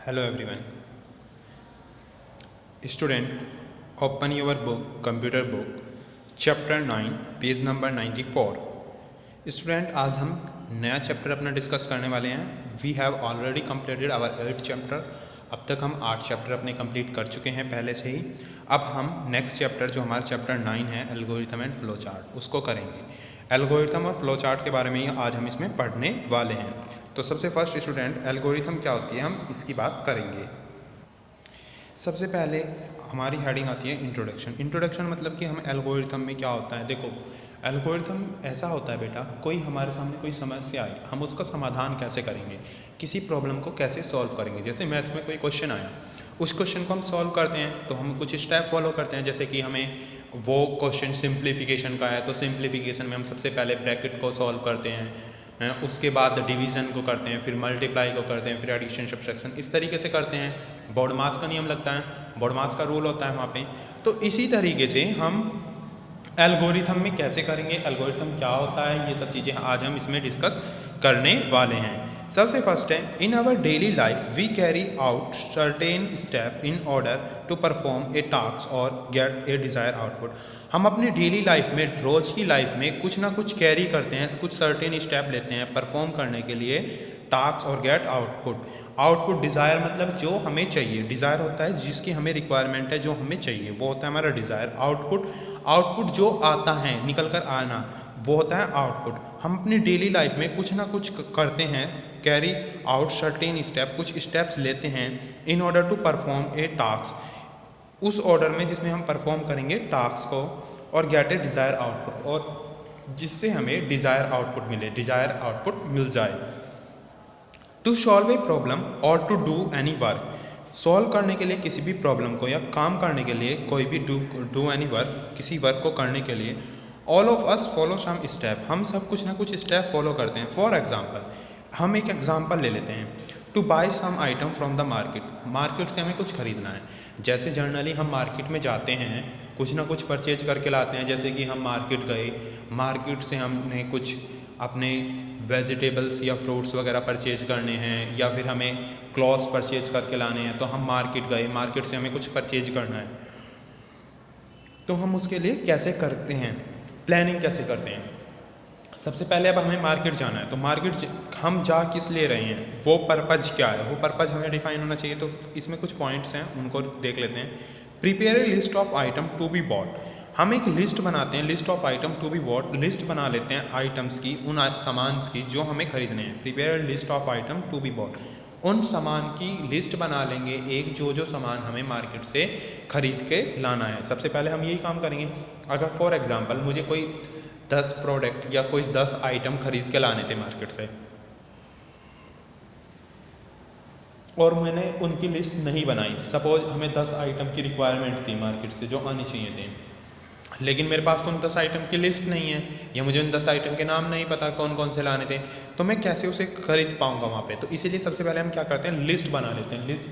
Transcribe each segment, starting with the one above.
Hello everyone. Student, open your book, computer book, chapter 9, page number 94. Student, आज हम नया chapter अपना discuss करने वाले हैं. We have already completed our 8th chapter. अब तक हम 8 चैप्टर अपने कंप्लीट कर चुके हैं पहले से ही. अब हम नेक्स्ट चैप्टर जो हमारा चैप्टर 9 है, एल्गोरिथम एंड फ्लो चार्ट, उसको करेंगे. एल्गोरिथम और फ्लो चार्ट के बारे में ही आज हम इसमें पढ़ने वाले हैं. तो सबसे फर्स्ट स्टूडेंट, एल्गोरिथम क्या होती है, हम इसकी बात करेंगे. सबसे पहले हमारी हेडिंग आती है इंट्रोडक्शन. इंट्रोडक्शन मतलब कि हम एल्गोरिथम में क्या होता है. देखो, एल्गोरिथम ऐसा होता है बेटा, कोई हमारे सामने कोई समस्या आई, हम उसका समाधान कैसे करेंगे, किसी प्रॉब्लम को कैसे सॉल्व करेंगे. जैसे मैथ में कोई क्वेश्चन आया, उस क्वेश्चन को हम सॉल्व करते हैं तो हम कुछ स्टेप फॉलो करते हैं. जैसे कि हमें वो क्वेश्चन सिंप्लीफिकेशन का है तो सिंप्लीफिकेशन में हम सबसे पहले ब्रैकेट को सॉल्व करते हैं, उसके बाद डिवीज़न को करते हैं, फिर मल्टीप्लाई को करते हैं, फिर एडिशन सब्ट्रैक्शन, इस तरीके से करते हैं. बॉडमास का नियम लगता है, बॉडमास का रूल होता है वहाँ पे. तो इसी तरीके से हम एल्गोरिथम में कैसे करेंगे, एल्गोरिथम क्या होता है, ये सब चीज़ें आज हम इसमें डिस्कस करने वाले हैं. सबसे फर्स्ट है, in our daily life we carry out certain step in order to perform a task और गेट ए डिज़ायर आउटपुट. हम अपनी डेली लाइफ में, रोज़ की लाइफ में कुछ ना कुछ कैरी करते हैं, कुछ सर्टेन स्टेप लेते हैं परफॉर्म करने के लिए, टास्क और गेट आउटपुट. आउटपुट डिज़ायर मतलब जो हमें चाहिए, डिज़ायर होता है जिसकी हमें रिक्वायरमेंट है, जो हमें चाहिए, वो होता है हमारा डिज़ायर. आउटपुट जो आता है, निकल कर आना, वो होता है आउटपुट. हम अपनी डेली लाइफ में कुछ ना कुछ करते हैं, कैरी आउट सर्टेन स्टेप, कुछ स्टेप्स लेते हैं in order to perform a task, उस ऑर्डर में जिसमें हम परफॉर्म करेंगे टास्क को, और गेट ए डिज़ायर आउटपुट, और जिससे हमें डिज़ायर आउटपुट मिले, डिज़ायर आउटपुट मिल जाए. टू सॉल्व ए प्रॉब्लम और to do any work, solve करने के लिए किसी भी प्रॉब्लम को, या काम करने के लिए, कोई भी डू एनी वर्क, किसी वर्क को करने के लिए, all of us follow some step, हम सब कुछ ना कुछ स्टेप फॉलो करते हैं. फॉर एग्जाम्पल, हम एक एग्जाम्पल ले लेते हैं. To buy some item from the market, market से हमें कुछ खरीदना है. जैसे जनरली हम मार्केट में जाते हैं, कुछ ना कुछ परचेज करके लाते हैं. जैसे कि हम मार्केट गए, मार्केट से हमने कुछ अपने वेजिटेबल्स या फ्रूट्स वगैरह परचेज करने हैं, या फिर हमें क्लॉथ्स परचेज करके लाने हैं, तो हम मार्केट गए, मार्केट से हमें कुछ परचेज करना है. तो हम उसके लिए कैसे करते हैं, प्लानिंग कैसे करते हैं. सबसे पहले अब हमें मार्केट जाना है, तो मार्केट हम जा किस ले रहे हैं, वो पर्पज़ क्या है, वो पर्पज़ हमें डिफाइन होना चाहिए. तो इसमें कुछ पॉइंट्स हैं, उनको देख लेते हैं. Prepare a list of item to be bought, हम एक लिस्ट बनाते हैं, list of item to be bought, list बना लेते हैं आइटम्स की, उन सामान की जो हमें खरीदने हैं. Prepare list of item to be bought, उन सामान की लिस्ट बना लेंगे एक, जो सामान हमें मार्केट से खरीद के लाना है. सबसे पहले हम यही काम करेंगे. अगर फॉर एग्जांपल मुझे कोई 10 प्रोडक्ट या कोई 10 आइटम खरीद के लाने थे मार्केट से, और मैंने उनकी लिस्ट नहीं बनाई. सपोज हमें 10 आइटम की रिक्वायरमेंट थी मार्केट से, जो आनी चाहिए थे, लेकिन मेरे पास तो उन 10 आइटम की लिस्ट नहीं है, या मुझे उन 10 आइटम के नाम नहीं पता कौन कौन से लाने थे, तो मैं कैसे उसे खरीद पाऊंगा वहाँ पे. तो इसीलिए सबसे पहले हम क्या करते हैं, लिस्ट बना लेते हैं. List,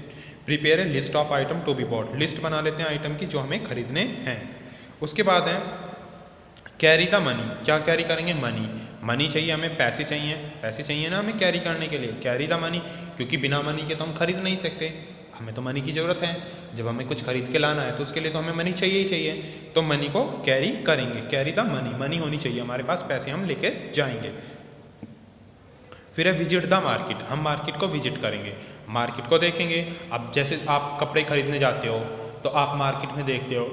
prepare a list of item to be bought, list बना लेते हैं आइटम की जो हमें खरीदने हैं. उसके बाद है कैरी द मनी, क्या कैरी करेंगे, मनी चाहिए हमें, पैसे चाहिए ना हमें कैरी करने के लिए. कैरी द मनी, क्योंकि बिना मनी के तो हम खरीद नहीं सकते, हमें तो मनी की ज़रूरत है. जब हमें कुछ खरीद के लाना है तो उसके लिए तो हमें मनी चाहिए ही चाहिए, तो मनी को कैरी करेंगे. कैरी द मनी होनी चाहिए हमारे पास, पैसे हम लेके जाएंगे. फिर है विजिट द मार्केट, हम मार्केट को विजिट करेंगे, मार्केट को देखेंगे. अब जैसे आप कपड़े खरीदने जाते हो, तो आप मार्केट में देखते हो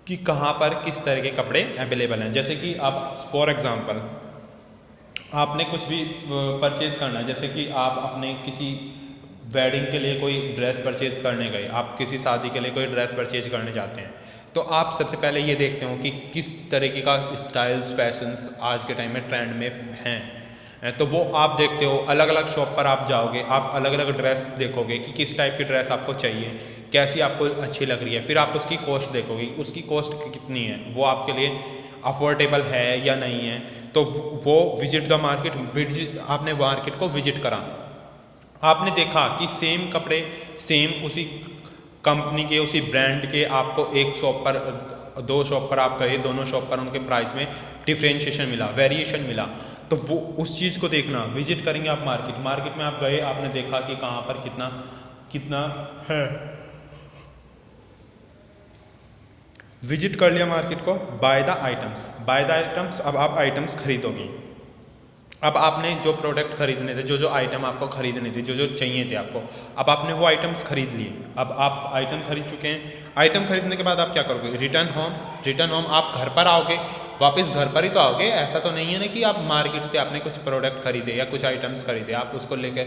कि कहाँ पर किस तरह के कपड़े अवेलेबल हैं. जैसे कि आप फॉर एग्जांपल आपने कुछ भी परचेज़ करना है, जैसे कि आप अपने किसी वेडिंग के लिए कोई ड्रेस परचेज़ करने गए, आप किसी शादी के लिए कोई ड्रेस परचेज करने जाते हैं, तो आप सबसे पहले ये देखते हो कि किस तरीके का स्टाइल्स, फैशंस आज के टाइम में ट्रेंड में हैं. तो वो आप देखते हो, अलग अलग शॉप पर आप जाओगे, आप अलग अलग ड्रेस देखोगे कि किस टाइप की ड्रेस आपको चाहिए, कैसी आपको अच्छी लग रही है. फिर आप उसकी कॉस्ट देखोगे, उसकी कॉस्ट कितनी है, वो आपके लिए अफोर्डेबल है या नहीं है. तो वो विजिट द मार्केट, आपने मार्केट को विजिट करा, आपने देखा कि सेम कपड़े, सेम उसी कंपनी के, उसी ब्रांड के आपको एक शॉप पर, 2 शॉप पर आप गए, दोनों शॉप पर उनके प्राइस में डिफ्रेंशिएशन मिला, वेरिएशन मिला. तो वो उस चीज़ को देखना, विजिट करेंगे आप मार्केट में आप गए, आपने देखा कि कहाँ पर कितना कितना है, विजिट कर लिया मार्केट को। बाय द आइटम्स, अब आप आइटम्स खरीदोगे। अब आपने जो प्रोडक्ट खरीदने थे, जो आइटम आपको खरीदने थे, जो चाहिए थे आपको, अब आपने वो आइटम्स खरीद लिए। अब आप आइटम खरीद चुके हैं। आइटम खरीदने के बाद आप क्या करोगे? रिटर्न होम आप घर पर आओगे, वापस घर पर ही तो आओगे। ऐसा तो नहीं है ना कि आप मार्केट से आपने कुछ प्रोडक्ट खरीदे या कुछ आइटम्स खरीदे, आप उसको लेकर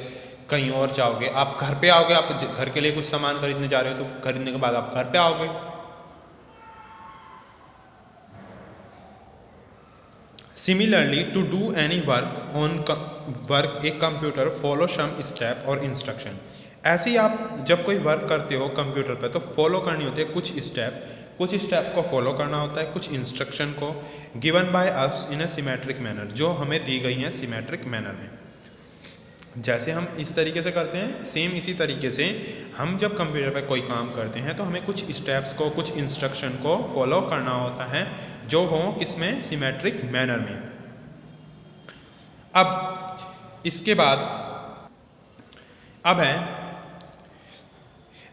कहीं और जाओगे। आप घर पे आओगे, आप घर के लिए कुछ सामान खरीदने जा रहे हो, तो खरीदने के बाद आप घर पे आओगे। Similarly, to do any work a computer follow some step और instruction। ऐसे ही आप जब कोई वर्क करते हो कंप्यूटर पे तो फॉलो करनी होती है कुछ स्टेप को फॉलो करना होता है, कुछ इंस्ट्रक्शन को given by us in a symmetric manner, जो हमें दी गई हैं सिमेट्रिक मैनर में। जैसे हम इस तरीके से करते हैं, सेम इसी तरीके से हम जब कंप्यूटर पे कोई काम करते हैं तो हमें कुछ स्टेप्स को, कुछ इंस्ट्रक्शन को फॉलो करना होता है, जो हो किसमें? सिमेट्रिक मैनर में। अब इसके बाद अब है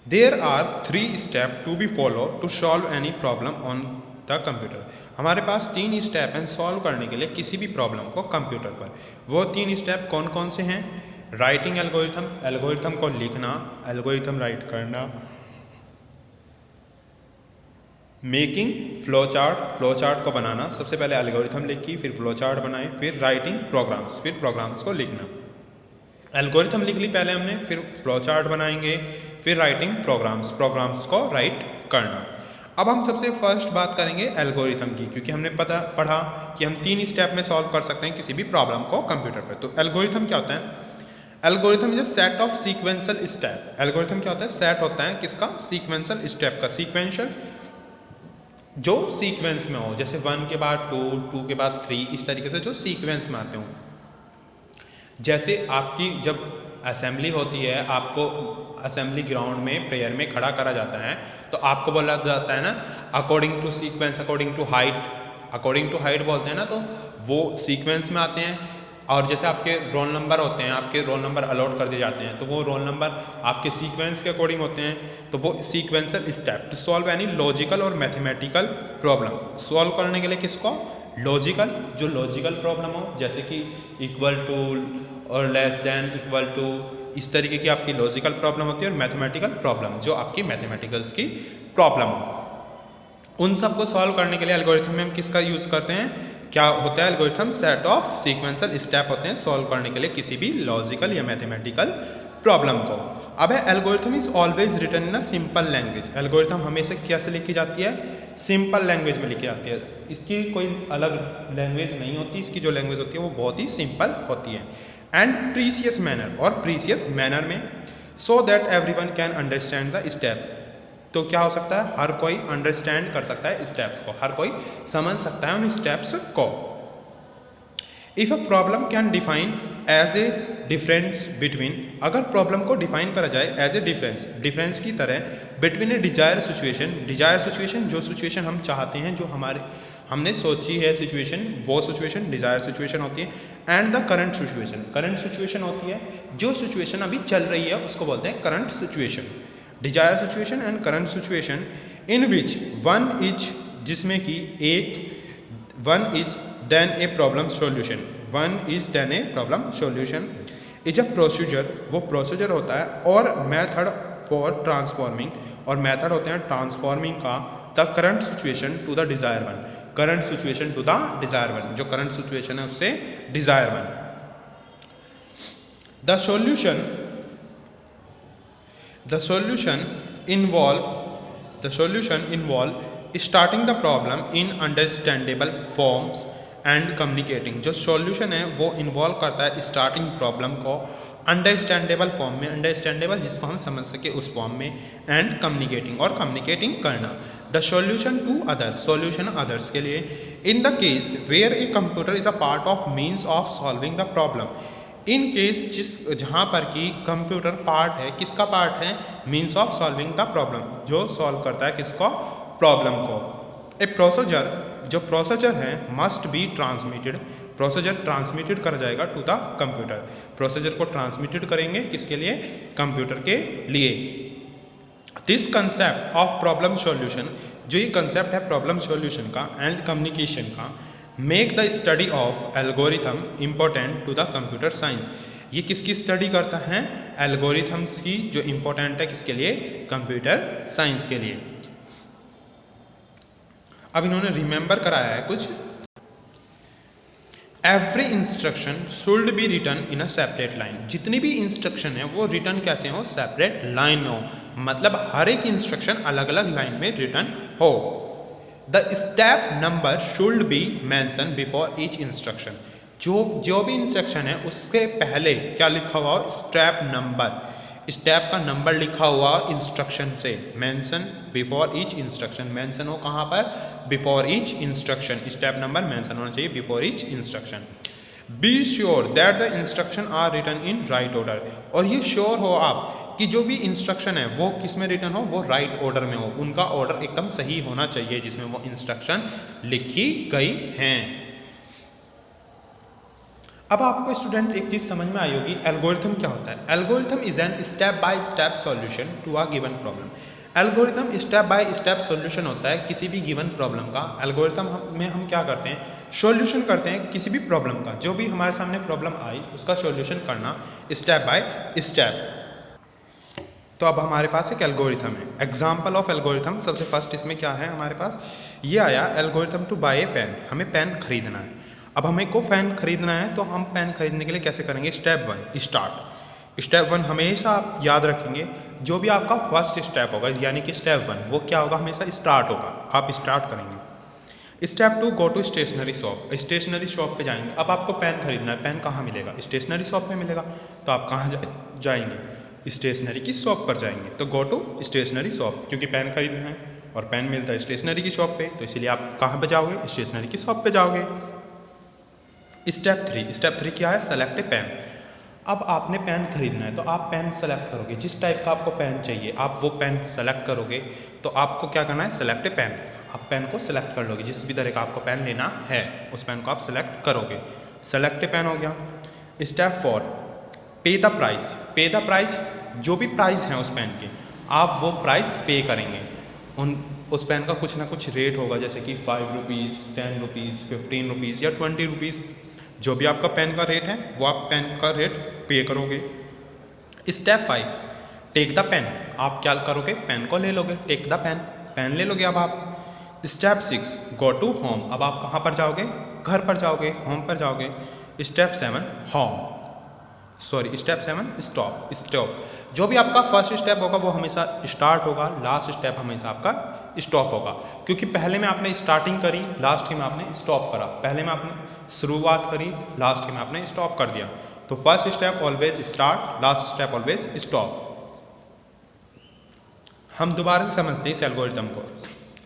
there are 3 step to be follow to solve any problem on the computer. हमारे पास 3 स्टेप हैं सॉल्व करने के लिए किसी भी प्रॉब्लम को कंप्यूटर पर। वो 3 स्टेप कौन कौन से हैं? राइटिंग एल्गोरिथम को लिखना, एल्गोरिथम राइट करना, मेकिंग फ्लो चार्ट को बनाना। सबसे पहले एल्गोरिथम लिखी, फिर फ्लो चार्ट बनाए, फिर राइटिंग प्रोग्राम्स, फिर प्रोग्राम्स को लिखना। एल्गोरिथम लिख ली पहले हमने, फिर फ्लो चार्ट बनाएंगे, फिर राइटिंग प्रोग्राम्स को राइट करना। अब हम सबसे फर्स्ट बात करेंगे एल्गोरिथम की, क्योंकि हमने पढ़ा कि हम 3 स्टेप में सॉल्व कर सकते हैं किसी भी प्रॉब्लम को कंप्यूटर पर। तो एल्गोरिथम क्या होता है? Algorithm is a set of sequential step. Algorithm क्या होता है? सेट होता है किसका? सीक्वेंशियल स्टेप का। सीक्वेंशियल जो सीक्वेंस में हो, जैसे 1 के बाद 2, 2 के बाद 3, इस तरीके से जो सीक्वेंस में आते हो। जैसे आपकी जब असेंबली होती है, आपको असेंबली ग्राउंड में प्रेयर में खड़ा करा जाता है, तो आपको बोला जाता है ना according to sequence, according to height बोलते हैं ना, तो वो सीक्वेंस में आते हैं। और जैसे आपके रोल नंबर होते हैं, आपके रोल नंबर अलॉट कर दिए जाते हैं, तो वो रोल नंबर आपके सीक्वेंस के अकॉर्डिंग होते हैं, तो वो sequential step to solve any logical और मैथमेटिकल प्रॉब्लम। सॉल्व करने के लिए किसको? लॉजिकल, जो लॉजिकल प्रॉब्लम हो, जैसे कि इक्वल टू और लेस देन, इक्वल टू, इस तरीके की आपकी लॉजिकल प्रॉब्लम होती है। और मैथमेटिकल प्रॉब्लम, जो आपकी मैथमेटिकल्स की प्रॉब्लम हो, उन सबको सॉल्व करने के लिए एल्गोरिथम में हम किसका यूज़ करते हैं? क्या होता है algorithm? Set of sequential step होते हैं सॉल्व करने के लिए किसी भी लॉजिकल या मैथमेटिकल प्रॉब्लम को। अब है algorithm is always written in a simple language. Algorithm हमेशा कैसे लिखी जाती है? सिंपल लैंग्वेज में लिखी जाती है। इसकी कोई अलग लैंग्वेज नहीं होती, इसकी जो लैंग्वेज होती है वो बहुत ही सिंपल होती है। एंड प्रीसियस मैनर, और प्रीसियस मैनर में, so that everyone can understand the step. तो क्या हो सकता है? हर कोई अंडरस्टैंड कर सकता है स्टेप्स को, हर कोई समझ सकता है उन स्टेप्स को। If a problem can define as a difference between, अगर प्रॉब्लम को डिफाइन करा जाए एज ए डिफरेंस की तरह बिटवीन ए डिजायर सिचुएशन, जो सिचुएशन हम चाहते हैं, जो हमने सोची है सिचुएशन, वो सिचुएशन डिजायर सिचुएशन होती है। एंड द करंट सिचुएशन होती है, जो सिचुएशन अभी चल रही है उसको बोलते हैं current situation. Desire situation and current situation in which one is, जिसमें कि one is then a problem solution is a procedure, वो प्रोसीजर होता है, और मेथड फॉर ट्रांसफॉर्मिंग, और मेथड होते हैं ट्रांसफॉर्मिंग का the current situation to the desire one, current situation to the desire one, जो करंट सिचुएशन है उससे desire one. The solution involve starting the problem in understandable forms and communicating। जो solution है वो involve करता है starting problem को understandable form में, अंडरस्टैंडेबल जिसको हम समझ सके उस फॉर्म में, एंड कम्युनिकेटिंग, और कम्युनिकेटिंग करना। The solution to other, solution others के लिए। In the case where a computer is a part of means of solving the problem, in case जहाँ पर कि कंप्यूटर पार्ट है, किसका पार्ट है? Means of solving the problem, जो solve करता है किसको? प्रॉब्लम को। ए प्रोसीजर, जो प्रोसीजर है, must be transmitted procedure transmitted कर जाएगा टू द कंप्यूटर, प्रोसीजर को ट्रांसमिटेड करेंगे किसके लिए, कंप्यूटर के लिए। This concept of problem solution, जो ये कंसेप्ट है प्रॉब्लम सॉल्यूशन का एंड कम्युनिकेशन का, make the study of algorithm important to the computer science. ये किसकी स्टडी करता है, एल्गोरिथम्स की, जो इंपॉर्टेंट है किसके लिए, कंप्यूटर साइंस के लिए। अब इन्होंने रिमेंबर कराया है कुछ, every instruction should be written in a separate line. जितनी भी इंस्ट्रक्शन है वो रिटन कैसे हो, सेपरेट लाइन में हो, मतलब हर एक इंस्ट्रक्शन अलग अलग लाइन में रिटन हो। The step number should be mention before each instruction. जो भी इंस्ट्रक्शन है उसके पहले क्या लिखा हुआ हो, स्टेप नंबर, स्टेप का नंबर लिखा हुआ इंस्ट्रक्शन से, mention before each instruction, mention हो कहाँ पर, before each instruction, step number mention होना चाहिए before each instruction. Be sure that the instruction are written in right order. और ये श्योर हो आप कि जो भी इंस्ट्रक्शन है वो किस में रिटन हो, वो राइट ऑर्डर में हो, उनका ऑर्डर एकदम सही होना चाहिए जिसमें वो इंस्ट्रक्शन लिखी गई हैं। अब आपको स्टूडेंट एक चीज समझ में आई होगी, एल्गोरिथम क्या होता है। Algorithm is an step by step solution to a given problem. Algorithm step by step solution होता है किसी भी गिवन प्रॉब्लम का। एल्गोरिथम में हम क्या करते हैं, सॉल्यूशन करते हैं किसी भी प्रॉब्लम का, जो भी हमारे सामने प्रॉब्लम आई उसका सॉल्यूशन करना स्टेप बाय स्टेप। तो अब हमारे पास एक एल्गोरिथम है, एग्जाम्पल ऑफ एल्गोरिथम। सबसे फर्स्ट इसमें क्या है हमारे पास, ये आया algorithm to buy a pen. हमें पेन खरीदना है। अब हमें को पेन खरीदना है तो हम पेन खरीदने के लिए कैसे करेंगे, स्टेप 1 स्टार्ट। स्टेप 1 हमेशा आप याद रखेंगे, जो भी आपका फर्स्ट स्टेप होगा यानी कि स्टेप 1 वो क्या होगा, हमेशा स्टार्ट होगा, आप स्टार्ट करेंगे। Step 2 go to stationery shop. Stationery shop पे जाएंगे। अब आपको पेन खरीदना है, पेन कहाँ मिलेगा, स्टेशनरी शॉप पे मिलेगा। तो आप कहाँ जाएंगे, स्टेशनरी की शॉप पर जाएंगे। तो गो टू स्टेशनरी शॉप, क्योंकि पेन खरीदना है और पेन मिलता है स्टेशनरी की शॉप पे, तो इसलिए आप कहाँ पे जाओगे, स्टेशनरी की शॉप पे जाओगे। स्टेप 3 क्या है, सेलेक्ट ए पेन। अब आपने पेन खरीदना है तो आप पेन सेलेक्ट करोगे, जिस टाइप का आपको पेन चाहिए आप वो पेन सेलेक्ट करोगे। तो आपको क्या करना है, सेलेक्ट ए पेन। आप पेन को सेलेक्ट कर लोगे, जिस भी तरह का आपको पेन लेना है उस पेन को आप सेलेक्ट करोगे। सेलेक्ट ए पेन हो गया। स्टेप 4 पे द प्राइस। पे द प्राइस, जो भी प्राइस है उस पेन की आप वो प्राइस पे करेंगे। उस पेन का कुछ ना कुछ रेट होगा, जैसे कि 5 रुपीज़, 10 रुपीज़, 15 रुपीज़ या 20 रुपीज़। जो भी आपका पेन का रेट है वो आप पेन का रेट पे करोगे। Step 5 take the pen. आप क्या करोगे, पेन को ले लोगे, टेक द पेन, पेन ले लोगे अब आप। Step 6 go to home. अब आप कहाँ पर जाओगे, घर पर जाओगे, होम पर जाओगे। Step 7 step 7 stop. जो भी आपका फर्स्ट स्टेप होगा वो हमेशा स्टार्ट होगा, लास्ट स्टेप हमेशा आपका स्टॉप होगा, क्योंकि पहले में आपने स्टार्टिंग करी, लास्ट में आपने स्टॉप करा। पहले में आपने शुरुआत करी, लास्ट में आपने स्टॉप कर दिया। तो first step always start, last step always stop. हम दोबारा से समझते हैं इस एल्गोरिथम को।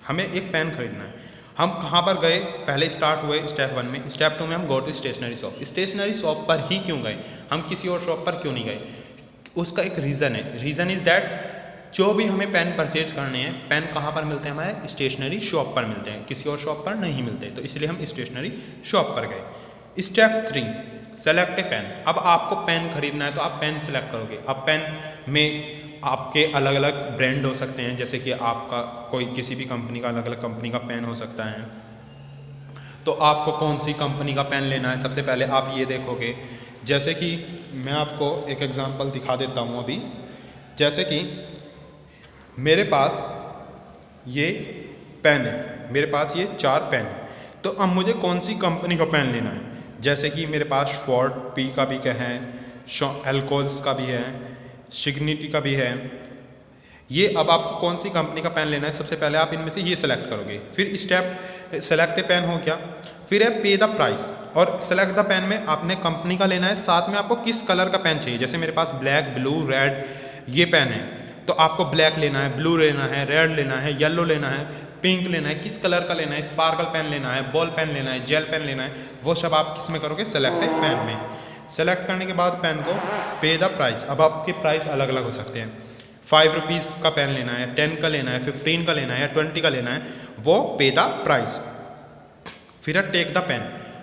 हमें एक पेन खरीदना है, हम कहाँ पर गए, पहले स्टार्ट हुए स्टेप 1 में। स्टेप 2 में हम go to stationery shop. Stationery shop पर ही क्यों गए, हम किसी और शॉप पर क्यों नहीं गए, उसका एक रीज़न है। रीज़न इज़ दैट जो भी हमें पेन परचेज करने हैं, पेन कहाँ पर मिलते हैं, हमारे स्टेशनरी शॉप पर मिलते हैं, किसी और शॉप पर नहीं मिलते, तो इसलिए हम स्टेशनरी शॉप पर गए। स्टेप 3 सेलेक्ट ए पेन। अब आपको पेन खरीदना है तो आप पेन सेलेक्ट करोगे। अब पेन में आपके अलग अलग ब्रांड हो सकते हैं, जैसे कि आपका कोई किसी भी कंपनी का अलग अलग कंपनी का पेन हो सकता है। तो आपको कौन सी कंपनी का पेन लेना है, सबसे पहले आप ये देखोगे। जैसे कि मैं आपको एक एग्जांपल दिखा देता हूँ अभी। जैसे कि मेरे पास ये पेन है, मेरे पास ये 4 पेन है, तो अब मुझे कौन सी कंपनी का पेन लेना है। जैसे कि मेरे पास फोर्ड पी का भी है, एल्कोल्स का भी है, सिग्निटी का भी है। ये अब आपको कौन सी कंपनी का पेन लेना है, सबसे पहले आप इनमें से ये सेलेक्ट करोगे। फिर स्टेप सेलेक्ट ए पेन हो गया। फिर है पे द प्राइस, और सेलेक्ट द पेन में आपने कंपनी का लेना है, साथ में आपको किस कलर का पेन चाहिए। जैसे मेरे पास ब्लैक, ब्लू, रेड ये पेन है, तो आपको ब्लैक लेना है, ब्लू लेना है, रेड लेना है, येलो लेना है, पिंक लेना है, किस कलर का लेना है, स्पार्कल पेन लेना है, बॉल पेन लेना है, जेल पेन लेना है, वो सब आप किस में करोगे, सेलेक्ट ए पेन में। सेलेक्ट करने के बाद पेन को पे द प्राइस। अब आपके प्राइस अलग अलग हो सकते हैं, 5 रुपीज़ का पेन लेना है, 10 का लेना है, 15 का लेना है या 20 का लेना है, वो पे द प्राइस। फिर टेक द पेन।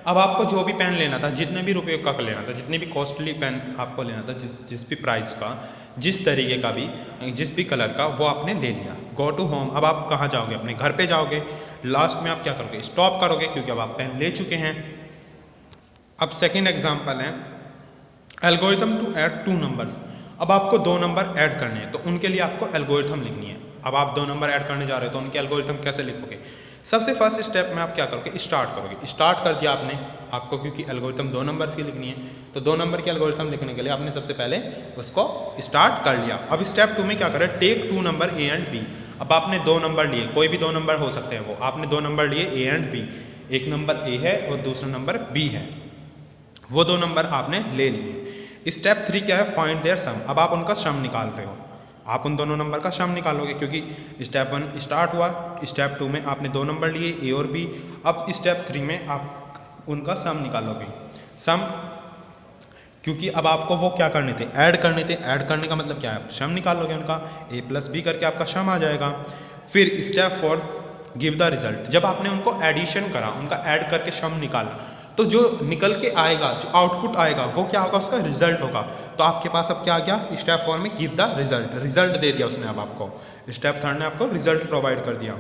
अब आपको जो भी पेन लेना था, जितने भी रुपये का लेना था, जितनी भी कॉस्टली पेन आपको लेना था, जिस भी प्राइस का, जिस तरीके का भी, जिस भी कलर का, वो आपने ले लिया। गो टू होम, अब आप कहाँ जाओगे? अपने घर पे जाओगे। लास्ट में आप क्या करोगे? स्टॉप करोगे, क्योंकि अब आप पेन ले चुके हैं। अब सेकेंड एग्जाम्पल है एल्गोरिथम टू ऐड 2 नंबर्स। अब आपको 2 नंबर ऐड करने हैं, तो उनके लिए आपको एल्गोरिथम लिखनी है। अब आप 2 नंबर ऐड करने जा रहे हो, तो उनके एल्गोरिथम कैसे लिखोगे? सबसे फर्स्ट स्टेप में आप क्या करोगे? स्टार्ट करोगे। स्टार्ट कर दिया आपने, आपको क्योंकि एल्गोरिथम 2 नंबर्स की लिखनी है, तो 2 नंबर की एल्गोरिथम लिखने के लिए आपने सबसे पहले उसको स्टार्ट कर लिया। अब स्टेप 2 में क्या करें? Take 2 number A and B. अब आपने 2 नंबर लिए, कोई भी 2 नंबर हो सकते हैं वो, आपने 2 नंबर लिए ए एंड बी। एक नंबर ए है और दूसरा नंबर बी है, वो 2 नंबर आपने ले लिए। स्टेप 3 क्या है? फाइंड देयर सम। अब आप उनका सम निकाल रहे हो, आप उन दोनों नंबर का सम निकालोगे, क्योंकि स्टेप 1 स्टार्ट हुआ, स्टेप 2 में आपने 2 नंबर लिए ए और बी। अब स्टेप 3 में आप उनका सम निकालोगे। सम, क्योंकि अब आपको वो क्या करने थे? ऐड करने थे। ऐड करने का मतलब क्या है? सम निकालोगे उनका, ए प्लस बी करके आपका सम आ जाएगा। फिर स्टेप 4 गिव द रिजल्ट। जब आपने उनको एडिशन करा, उनका ऐड करके सम निकाला, तो जो निकल के आएगा, जो आउटपुट आएगा, वो क्या होगा? उसका रिजल्ट होगा। तो आपके पास अब क्या आ गया? स्टेप 4 में गिव द रिजल्ट, रिजल्ट दे दिया उसने अब आपको। स्टेप 3 ने आपको रिजल्ट प्रोवाइड कर दिया।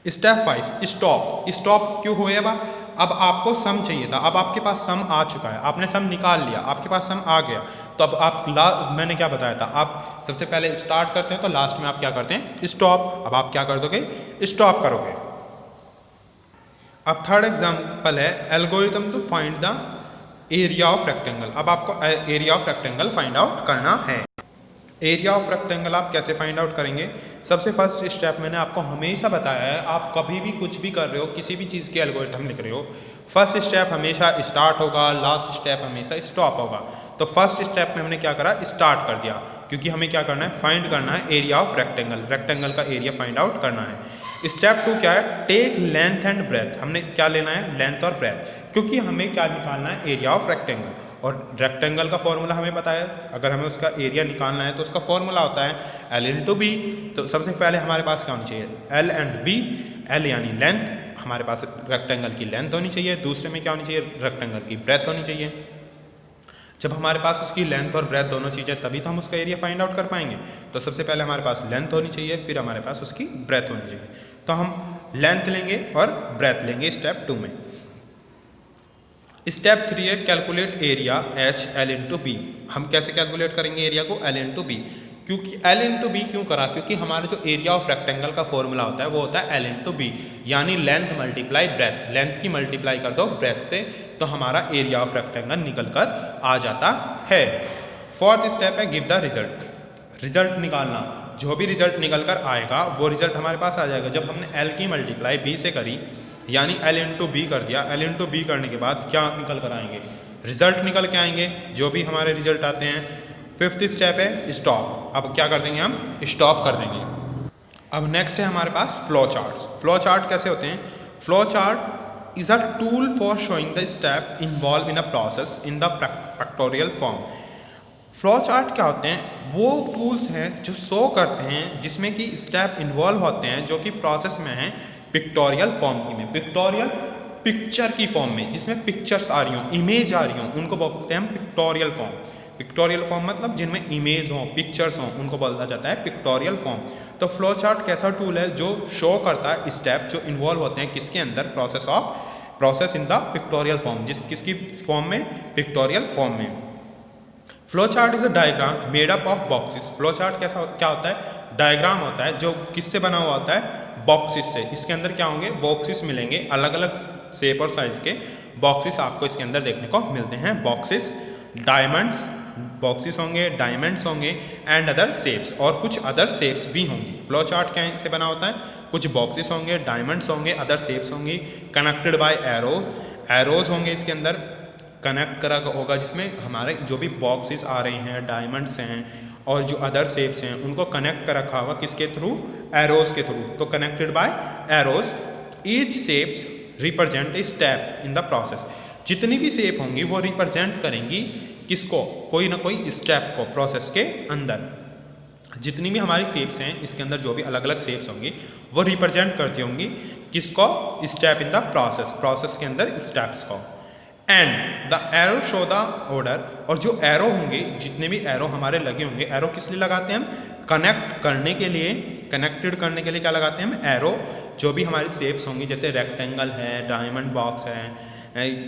Step 5 stop. स्टॉप क्यों हुए? अब आपको सम चाहिए था, अब आपके पास सम आ चुका है, आपने सम निकाल लिया, आपके पास सम आ गया। तो अब आप मैंने क्या बताया था? आप सबसे पहले स्टार्ट करते हैं, तो लास्ट में आप क्या करते हैं? स्टॉप। अब आप क्या कर दोगे? स्टॉप करोगे। अब थर्ड एग्जाम्पल है algorithm to find the area of rectangle. अब आपको area of rectangle find out करना है। एरिया ऑफ रेक्टेंगल आप कैसे फाइंड आउट करेंगे? सबसे फर्स्ट स्टेप मैंने आपको हमेशा बताया है, आप कभी भी कुछ भी कर रहे हो, किसी भी चीज़ के एल्गोरिथम लिख रहे हो, फर्स्ट स्टेप हमेशा स्टार्ट होगा, लास्ट स्टेप हमेशा स्टॉप होगा। तो फर्स्ट स्टेप में हमने क्या करा? स्टार्ट कर दिया, क्योंकि हमें क्या करना है? फाइंड करना है एरिया ऑफ रेक्टेंगल, रेक्टेंगल का एरिया फाइंड आउट करना है। स्टेप 2 क्या है? Take length and breadth. हमने क्या लेना है? लेंथ और ब्रेथ, क्योंकि हमें क्या निकालना है? Area of rectangle. और रेक्टेंगल का फॉर्मूला हमें पता है, अगर हमें उसका एरिया निकालना है तो उसका फॉर्मूला होता है L इंटू बी। तो सबसे पहले हमारे पास क्या होनी चाहिए? L and B। L यानी लेंथ, हमारे पास रेक्टेंगल की लेंथ होनी चाहिए, दूसरे में क्या होनी चाहिए? रेक्टेंगल की ब्रेथ होनी चाहिए। जब हमारे पास उसकी लेंथ और ब्रेथ दोनों चीज़ें, तभी तो हम उसका एरिया फाइंड आउट कर पाएंगे। तो सबसे पहले हमारे पास लेंथ होनी चाहिए, फिर हमारे पास उसकी ब्रेथ होनी चाहिए। तो हम लेंथ लेंगे और ब्रेथ लेंगे स्टेप 2 में। स्टेप 3 है calculate area H L into B. हम कैसे कैलकुलेट करेंगे एरिया को? L into B. क्योंकि L इंटू बी क्यों करा? क्योंकि हमारा जो एरिया ऑफ रेक्टेंगल का फॉर्मूला होता है वो होता है L इंटू बी, यानी लेंथ मल्टीप्लाई ब्रेथ। लेंथ की मल्टीप्लाई कर दो ब्रेथ से, तो हमारा एरिया ऑफ रेक्टेंगल निकल कर आ जाता है। फोर्थ स्टेप है गिव द रिजल्ट। रिजल्ट निकालना, जो भी रिजल्ट निकल कर आएगा वो रिजल्ट हमारे पास आ जाएगा। जब हमने L की मल्टीप्लाई B से करी, यानी L इंटू बी कर दिया, L इंटू बी करने के बाद क्या निकल कर आएंगे? रिजल्ट निकल के आएंगे, जो भी हमारे रिजल्ट आते हैं। फिफ्थ स्टेप है स्टॉप। अब क्या कर देंगे? हम स्टॉप कर देंगे। अब नेक्स्ट है हमारे पास फ्लो चार्ट्स। फ्लो चार्ट कैसे होते हैं? Flow chart is a tool for showing the step involve in a process in the pictorial form. Flow chart क्या होते हैं? वो टूल्स हैं जो शो करते हैं जिसमें कि स्टेप इन्वॉल्व होते हैं जो कि प्रोसेस में हैं पिक्टोरियल फॉर्म की में, पिक्टोरियल पिक्चर की फॉर्म में, जिसमें पिक्चर्स आ रही हों, इमेज आ रही हों, उनको बोलते हैं हम पिक्टोरियल फॉर्म। पिक्टोरियल फॉर्म मतलब जिनमें इमेज हों, पिक्चर्स हों, उनको बोला जाता है पिक्टोरियल फॉर्म। तो फ्लो चार्ट कैसा टूल है जो शो करता है स्टेप जो इन्वॉल्व होते हैं किसके अंदर? Process in the pictorial form, किसकी फॉर्म में? पिक्टोरियल फॉर्म में। Flow chart is a diagram made up of boxes. Flow chart क्या होता है? डायग्राम होता है जो किससे बना हुआ होता है? बॉक्सेस से। इसके अंदर क्या होंगे? बॉक्सेस मिलेंगे, अलग अलग शेप और साइज के बॉक्सेस आपको इसके अंदर देखने को मिलते हैं। बॉक्सेस, डायमंड्स, बॉक्सेस होंगे, डायमंड्स होंगे एंड अदर शेप्स, और कुछ अदर शेप्स भी होंगी। फ्लो चार्ट क्या से बना होता है? कुछ बॉक्सेस होंगे, डायमंड्स होंगे, अदर शेप्स होंगी, कनेक्टेड बाय एरोज होंगे, इसके अंदर कनेक्ट करा होगा, जिसमें हमारे जो भी बॉक्सेस आ रहे हैं, डायमंड्स हैं और जो अदर शेप्स हैं, उनको कनेक्ट कर रखा होगा किसके थ्रू? एरोज के थ्रू। तो connected by arrows. Each shapes represent a step in the process. जितनी भी शेप होंगी वो रिप्रेजेंट करेंगी किसको? कोई ना कोई स्टेप को प्रोसेस के अंदर। जितनी भी हमारी शेप्स हैं इसके अंदर जो भी अलग अलग शेप्स होंगी वो रिप्रेजेंट करती होंगी किसको, step in the process, process के अंदर स्टेप्स को। And the arrow show the order, और जो एरो होंगे, जितने भी एरो हमारे लगे होंगे, एरो किस लिए लगाते हैं हम, कनेक्ट करने के लिए, कनेक्टेड करने के लिए क्या लगाते हैं हम, एरो। जो भी हमारी शेप्स होंगी जैसे रेक्टेंगल है, डायमंड बॉक्स है,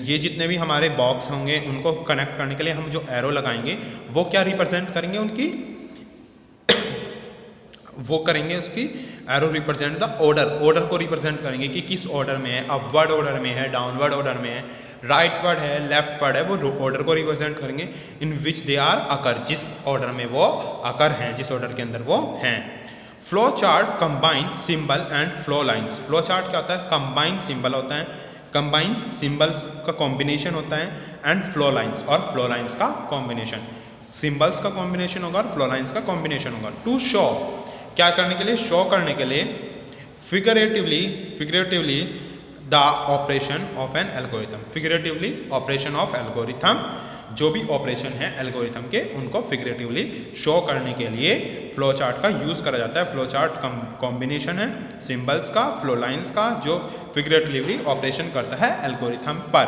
ये जितने भी हमारे बॉक्स होंगे उनको कनेक्ट करने के लिए हम जो एरो लगाएंगे वो क्या रिप्रेजेंट करेंगे, उनकी वो करेंगे उसकी arrow represent the order, order को रिप्रेजेंट करेंगे कि किस ऑर्डर में है, अपवर्ड ऑर्डर में है, डाउनवर्ड ऑर्डर में है, राइटवर्ड है, लेफ्टवर्ड है, वो ऑर्डर को रिप्रेजेंट करेंगे इन विच दे आर अकर, जिस ऑर्डर में वो अकर हैं, जिस ऑर्डर के अंदर वो हैं। Flow chart combine symbol and flow lines. Flow chart क्या होता है, कंबाइन सिंबल होता है, कंबाइन सिंबल्स का कॉम्बिनेशन होता है, एंड फ्लो लाइंस, और फ्लो लाइंस का कॉम्बिनेशन, सिंबल्स का कॉम्बिनेशन होगा और फ्लो लाइंस का कॉम्बिनेशन होगा। टू शो, क्या करने के लिए, शो करने के लिए, figuratively the operation of an algorithm, figuratively operation of algorithm, जो भी ऑपरेशन है एल्गोरिथम के उनको फिगरेटिवली शो करने के लिए फ्लो चार्ट का यूज करा जाता है। फ्लो चार्ट कॉम्बिनेशन है सिंबल्स का, फ्लो लाइंस का, जो फिगरेटिवली ऑपरेशन करता है एल्गोरिथम पर।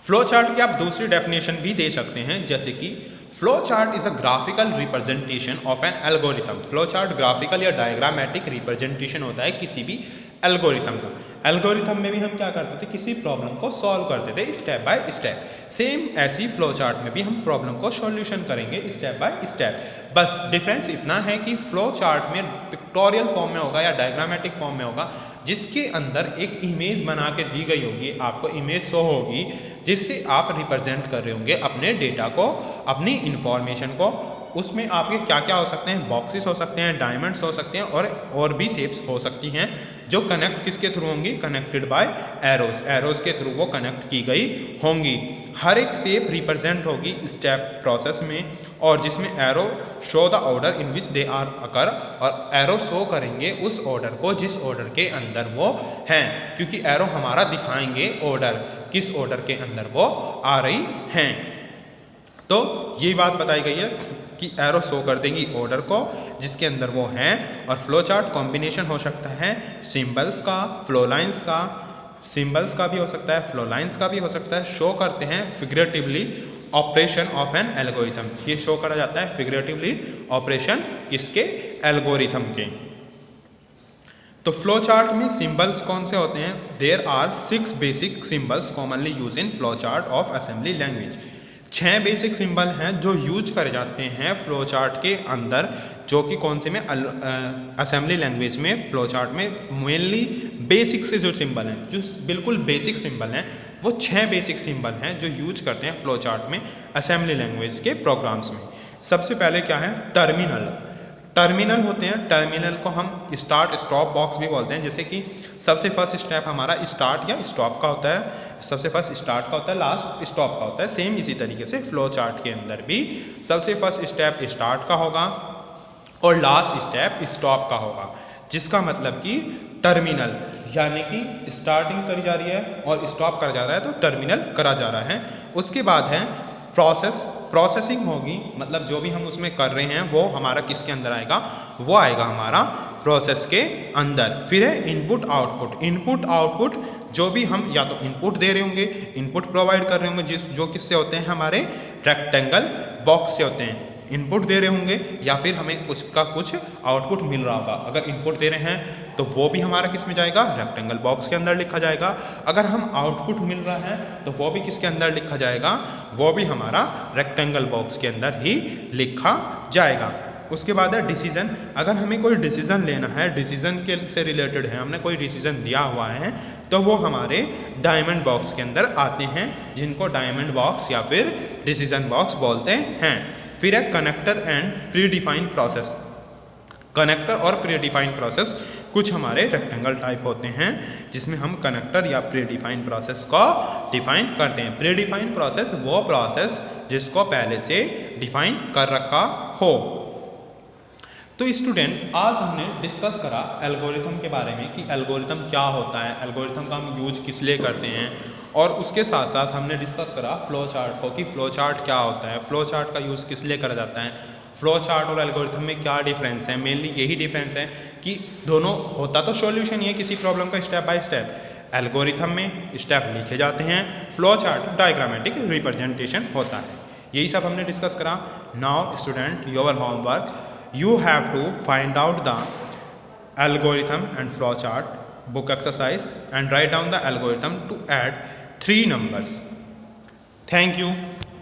फ्लो चार्ट की आप दूसरी डेफिनेशन भी दे सकते हैं, जैसे कि flow chart is a graphical representation of an algorithm. Flow chart graphical या डायग्रामेटिक रिप्रेजेंटेशन होता है किसी भी एल्गोरिथम का। एल्गोरिथम में भी हम क्या करते थे, किसी प्रॉब्लम को सॉल्व करते थे स्टेप बाय स्टेप। सेम ऐसी फ्लो चार्ट में भी हम प्रॉब्लम को सॉल्यूशन करेंगे स्टेप बाय स्टेप। बस डिफरेंस इतना है कि फ्लो चार्ट में पिक्टोरियल फॉर्म में होगा या डायग्रामेटिक फॉर्म में होगा, जिसके अंदर एक इमेज बना के दी गई होगी, आपको इमेज शो होगी जिससे आप रिप्रेजेंट कर रहे होंगे अपने डेटा को, अपनी इंफॉर्मेशन को। उसमें आपके क्या क्या हो सकते हैं, बॉक्सेस हो सकते हैं, डायमंड्स हो सकते हैं, और भी शेप्स हो सकती हैं जो कनेक्ट किसके थ्रू होंगी, कनेक्टेड बाय एरोस, एरोस के थ्रू वो कनेक्ट की गई होंगी। हर एक शेप रिप्रेजेंट होगी स्टेप प्रोसेस में, और जिसमें arrow show the order in which they are occur, और एरो शो करेंगे उस ऑर्डर को जिस ऑर्डर के अंदर वो हैं, क्योंकि एरो हमारा दिखाएंगे ऑर्डर, किस ऑर्डर के अंदर वो आ रही हैं। तो ये बात बताई गई है कि एरो शो कर देंगी ऑर्डर को जिसके अंदर वो हैं। और फ्लो चार्ट कॉम्बिनेशन हो सकता है सिंबल्स का, फ्लो लाइंस का, सिंबल्स का भी हो सकता है, फ्लो लाइंस का भी हो सकता है। शो करते हैं figuratively operation of an algorithm, ये शो करा जाता है फिगरेटिवली ऑपरेशन किसके, एल्गोरिथम के। तो फ्लो चार्ट में सिंबल्स कौन से होते हैं, there are 6 basic symbols commonly use in flow chart of assembly language. 6 basic symbol हैं जो यूज करे जाते हैं फ्लो चार्ट के अंदर, जो कि कौन से में, असेंबली लैंग्वेज में, फ्लो चार्ट में मेनली बेसिक से जो सिंबल हैं, जो बिल्कुल बेसिक सिंबल हैं, वो 6 बेसिक सिंबल हैं जो यूज करते हैं फ्लो चार्ट में असेंबली लैंग्वेज के प्रोग्राम्स में। सबसे पहले क्या है, टर्मिनल। टर्मिनल होते हैं, टर्मिनल को हम स्टार्ट स्टॉप बॉक्स भी बोलते हैं। जैसे कि सबसे फर्स्ट स्टेप हमारा स्टार्ट या स्टॉप का होता है, सबसे फर्स्ट स्टार्ट का होता है, लास्ट स्टॉप का होता है। सेम इसी तरीके से फ्लो चार्ट के अंदर भी सबसे फर्स्ट स्टेप स्टार्ट का होगा और लास्ट स्टेप स्टॉप का होगा, जिसका मतलब कि टर्मिनल यानी कि स्टार्टिंग करी जा रही है और स्टॉप करा जा रहा है, तो टर्मिनल करा जा रहा है। उसके बाद है प्रोसेस, प्रोसेसिंग होगी, मतलब जो भी हम उसमें कर रहे हैं वो हमारा किसके अंदर आएगा, वो आएगा हमारा प्रोसेस के अंदर। फिर है इनपुट आउटपुट। इनपुट आउटपुट जो भी हम या तो इनपुट दे रहे होंगे, इनपुट प्रोवाइड कर रहे होंगे, जो किससे होते हैं, हमारे रेक्टेंगल बॉक्स से होते हैं, इनपुट दे रहे होंगे, या फिर हमें उसका कुछ आउटपुट मिल रहा होगा। अगर इनपुट दे रहे हैं तो वो भी हमारा किस में जाएगा, रेक्टेंगल बॉक्स के अंदर लिखा जाएगा। अगर हम आउटपुट मिल रहा है तो वो भी किसके अंदर लिखा जाएगा, वो भी हमारा रेक्टेंगल बॉक्स के अंदर ही लिखा जाएगा। उसके बाद है डिसीजन। अगर हमें कोई डिसीजन लेना है, डिसीजन के से रिलेटेड है, हमने कोई डिसीजन दिया हुआ है, तो वो हमारे डायमंड बॉक्स के अंदर आते हैं, जिनको डायमंड बॉक्स या फिर डिसीजन बॉक्स बोलते हैं। फिर है connector and pre defined process. Connector और प्री डिफाइंड प्रोसेस कुछ हमारे रेक्टेंगल टाइप होते हैं, जिसमें हम कनेक्टर या प्री डिफाइंड प्रोसेस को डिफाइन करते हैं। प्री डिफाइंड प्रोसेस वो प्रोसेस जिसको पहले से डिफाइन कर रखा हो। तो स्टूडेंट आज हमने डिस्कस करा एल्गोरिथम के बारे में कि एल्गोरिथम क्या होता है, एल्गोरिथम का हम यूज किस लिए करते हैं, और उसके साथ साथ हमने डिस्कस करा फ्लो चार्ट को कि फ्लो चार्ट क्या होता है, फ्लो चार्ट का यूज़ किस लिए करा जाता है, फ्लो चार्ट और एल्गोरिथम में क्या डिफरेंस है। मेनली यही डिफरेंस है कि दोनों होता तो सॉल्यूशन ही है किसी प्रॉब्लम का स्टेप बाय स्टेप। एल्गोरिथम में स्टेप लिखे जाते हैं, फ्लो चार्ट डायग्रामेटिक रिप्रेजेंटेशन होता है। यही सब हमने डिस्कस करा। Now student your homework, you have to find out the algorithm and flow chart book exercise and write down the algorithm to add 3 numbers. Thank you.